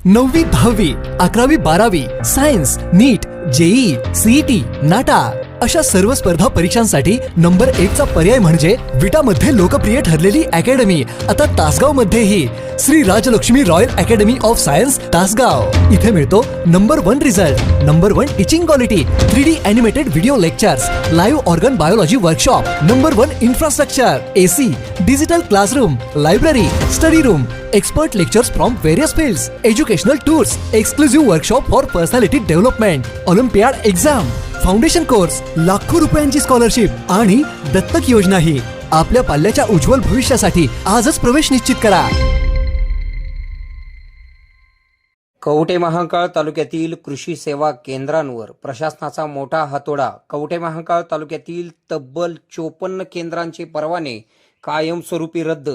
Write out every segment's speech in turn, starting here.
9वी 10वी 11वी 12वी सायन्स नीट JEE CET नाटा अशा सर्व स्पर्धा परीक्षांसाठी नंबर 1 चा पर्याय म्हणजे विटा मध्ये लोकप्रिय ठरलेली अकॅडमी आता तासगाव मध्येही Shri Rajlakshmi royal academy of science Tasgaon. इथे मिळतो number 1 result, number 1 teaching quality, 3D animated video lectures, live organ biology workshop, number 1 infrastructure, AC, digital classroom, library, study room, expert lectures from various fields, educational tours, exclusive workshop for personality development, Olympiad exam, foundation course, लाखो रुपयांची scholarship आणि दत्तक योजना ही आपल्या पाल्याच्या उज्ज्वल भविष्यासाठी आजच प्रवेश निश्चित करा। कवठे महांकाळ तालुक्यातील कृषी सेवा केंद्रांवर प्रशासनाचा मोठा हातोडा। कवठे महांकाळ तालुक्यातील तब्बल 54 केंद्रांचे परवाने कायमस्वरूपी रद्द।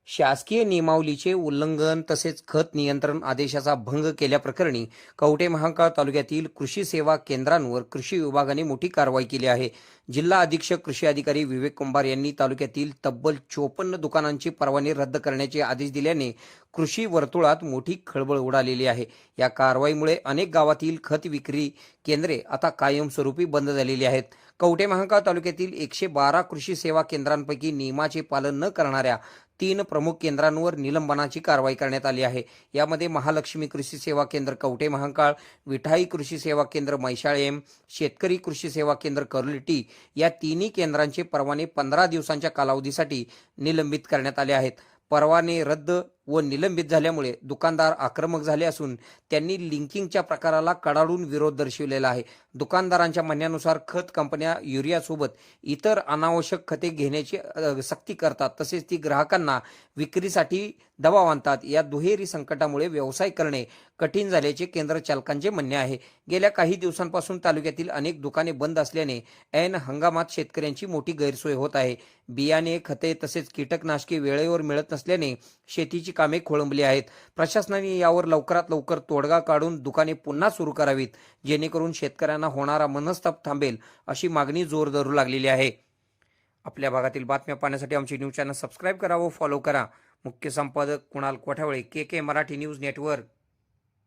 शासकीय नियमावलीचे उल्लंघन तसेच खत नियंत्रण आदेशाचा भंग केल्याप्रकरणी कवठे महांकाळ तालुक्यातील कृषी सेवा केंद्रांवर कृषी विभागाने मोठी कारवाई केली आहे। जिल्हा अधीक्षक कृषी अधिकारी विवेक कुंभार यांनी तालुक्यातील तब्बल 54 दुकानांचे परवाने रद्द करण्याचे आदेश दिल्याने कृषी वर्तुळात मोठी खळबळ उडालेली आहे। या कारवाईमुळे अनेक गावातील खत विक्री केंद्रे आता कायमस्वरूपी बंद झालेली आहेत। कवठे महांकाळ तालुक्यातील 112 कृषी सेवा केंद्रांपैकी नियमाचे पालन न करणाऱ्या 3 प्रमुख केंद्रांवर निलंबनाची कारवाई करण्यात आली आहे। यामध्ये महालक्ष्मी कृषी सेवा केंद्र कवठे महांकाळ, विठाई कृषी सेवा केंद्र मैशाळ, शेतकरी कृषी सेवा केंद्र करोलिटी या तिन्ही केंद्रांचे परवाने 15 दिवसांच्या कालावधीसाठी निलंबित करण्यात आले आहेत। परवाने रद्द व निलंबित झाल्यामुळे दुकानदार आक्रमक झाले असून त्यांनी लिंकिंगच्या प्रकाराला कडाडून विरोध दर्शविलेला आहे। दुकानदारांच्या म्हणण्यानुसार खत कंपन्या युरियासोबत इतर अनावश्यक खते घेण्याची सक्ती करतात, तसेच ती ग्राहकांना विक्रीसाठी दबाव आणतात। या दुहेरी संकटामुळे व्यवसाय करणे कठीण झाल्याचे केंद्र चालकांचे म्हणणे आहे। गेल्या काही दिवसांपासून तालुक्यातील अनेक दुकाने बंद असल्याने ऐन हंगामात शेतकऱ्यांची मोठी गैरसोय होत आहे। बियाणे, खते तसेच कीटकनाशके वेळेवर मिळत नसल्याने शेतीची कामे खोळंबली आहेत। प्रशासनाने यावर लवकरात लवकर तोडगा काढून दुकाने पुन्हा सुरू करावीत, जेणेकरून शेतकऱ्यांना होणारा मनस्ताप थांबेल अशी मागणी जोर धरू लागलेली आहे। आपल्या भागातील बातम्या पाहण्यासाठी आमचे न्यूज चॅनल सबस्क्राईब करा व फॉलो करा। मुख्य संपादक कुणाल कोठावळे, के मराठी न्यूज नेटवर्क।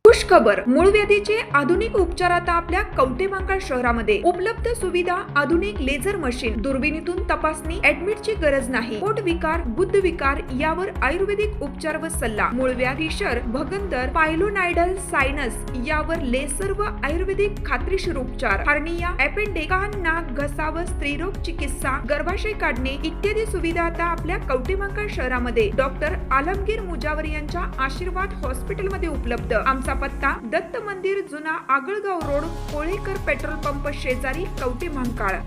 खुश खबर, मूळ व्याधीचे आधुनिक उपचार आता आपल्या कवठे महांकाळ शहरामध्ये उपलब्ध सुविधा, आधुनिक लेझर मशीन, दुर्बिणीतून तपासणी, ऍडमिटची गरज नाही। पोट विकार, गुद्ध विकार यावर आयुर्वेदिक उपचार व सल्ला। मूळ व्याधी शर, भगंदर, पायलोनायडल, सायनस यावर लेसर व आयुर्वेदिक खात्रीशीर उपचार। हर्निया, अपेंडिक्स, कान, नाक, घसा व स्त्रीरोग चिकित्सा, गर्भाशय काढणे इत्यादी सुविधा आता आपल्या कवठे महांकाळ शहरामध्ये डॉक्टर आलमगीर मुजावर यांच्या आशीर्वाद हॉस्पिटल मध्ये उपलब्ध। आमचा पत्ता दत्त मंदिर, जुना Agalgaon road, Kolekar petrol pump शेजारी, कवठे महांकाळ।